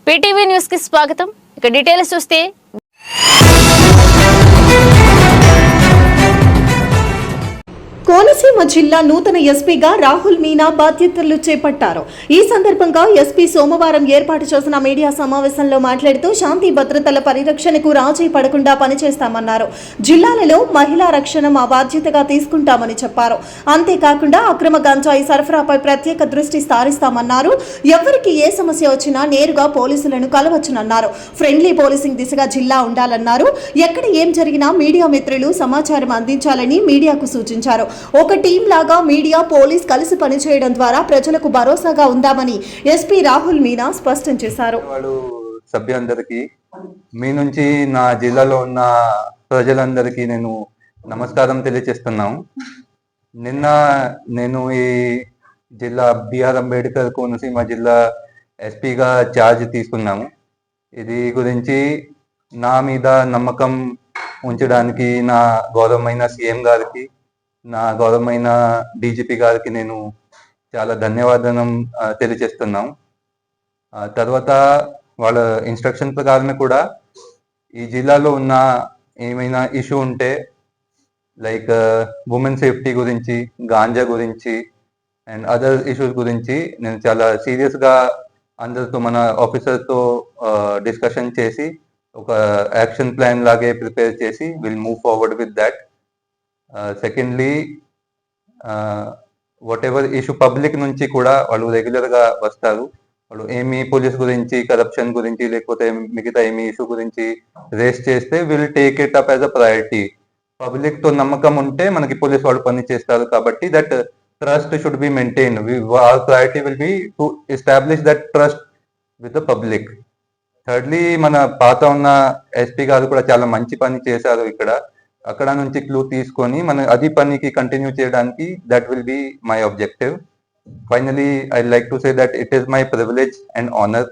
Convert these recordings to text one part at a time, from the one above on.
PTV news కి స్వాగతం. ఇక డీటెయిల్స్ చూస్తే కోనసీమ జిల్లా నూతన ఎస్పీగా రాహుల్ మీనా బాధ్యతలు చేపట్టారు. ఈ సందర్భంగా ఎస్పీ సోమవారం ఏర్పాటు చేసిన మీడియా సమావేశంలో మాట్లాడుతూ శాంతి భద్రతల పరిరక్షణకు రాజీ పడకుండా పనిచేస్తామన్నారు. జిల్లాలలో మహిళా రక్షణ మా బాధ్యతగా తీసుకుంటామని చెప్పారు. అంతేకాకుండా అక్రమ గంజాయి సరఫరాపై ప్రత్యేక దృష్టి సారిస్తామన్నారు. ఎవరికి ఏ సమస్య వచ్చినా నేరుగా పోలీసులను కలవచ్చునన్నారు. ఫ్రెండ్లీ పోలీసింగ్ దిశగా జిల్లా ఉండాలన్నారు. ఎక్కడ ఏం జరిగినా మీడియా మిత్రులు సమాచారం అందించాలని మీడియాకు సూచించారు. ఒక టీం లాగా మీడియా పోలీస్ కలిసి పనిచేయడం ద్వారా ప్రజలకు భరోసాగా ఉందామని ఎస్పీ రాహుల్ మీనా స్పష్టం చేశారు. సభ్యులందరికీ మీ నుంచి నా జిల్లాలో ఉన్న ప్రజలందరికీ నేను నమస్కారం తెలియజేస్తున్నాను. నిన్న నేను ఈ జిల్లా బిఆర్ అంబేద్కర్ కోనసీమ జిల్లా ఎస్పీగా ఛార్జ్ తీసుకున్నాము. ఇది గురించి నా మీద నమ్మకం ఉంచడానికి నా గౌరవమైన సీఎం గారికి, నా గౌరవమైన డీజీపీ గారికి నేను చాలా ధన్యవాదాలు తెలియజేస్తున్నాం. తర్వాత వాళ్ళ ఇన్స్ట్రక్షన్ ప్రకారమే కూడా ఈ జిల్లాలో ఉన్న ఏమైనా ఇష్యూ ఉంటే లైక్ ఉమెన్ సేఫ్టీ గురించి, గాంజా గురించి అండ్ అదర్ ఇష్యూస్ గురించి నేను చాలా సీరియస్గా అందరితో మన ఆఫీసర్తో డిస్కషన్ చేసి ఒక యాక్షన్ ప్లాన్ లాగే ప్రిపేర్ చేసి will move forward with that. Secondly what ever issue public నుంచి కూడా వాళ్ళు రెగ్యులర్గా వస్తారు. వాళ్ళు ఏమి పోలీస్ గురించి, కరప్షన్ గురించి లేకపోతే మిగతా ఏమి ఇష్యూ గురించి రేస్ చేస్తే will take it up as a priority. Public తో నమ్మకం ఉంటే మనకి పోలీస్ వాళ్ళు పని చేస్తారు కాబట్టి that trust should be maintain. Our priority will be to establish that trust with the public. Thirdly మన పాత ఉన్న ఎస్పీ గారు కూడా చాలా మంచి పని చేశారు ఇక్కడ. అక్కడ నుంచి క్లూ తీసుకొని మన అది పనికి కంటిన్యూ చేయడానికి that will be my objective. Finally I like to say that it is my privilege and honour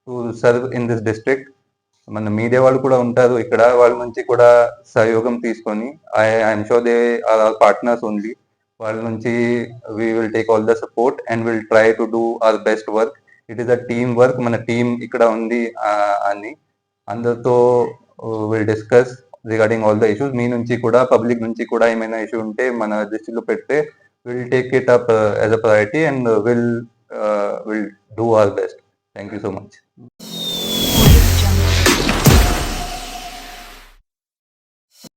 to serve in this district. మన మీడియా వాళ్ళు కూడా ఉంటారు ఇక్కడ, వాళ్ళ నుంచి కూడా సహయోగం తీసుకొని I'm sure they are our partners only. వాళ్ళ నుంచి we will take all the support and will try to do our best work. It is a team work. మన టీం ఇక్కడ ఉంది అని అందరితో will discuss regarding all the issues. మీ నుంచి కూడా పబ్లిక్ నుంచి కూడా ఏమైనా ఇష్యూ ఉంటే మన దృష్టిలో పెడితే will take it up as a priority and will do our best. Thank you so much.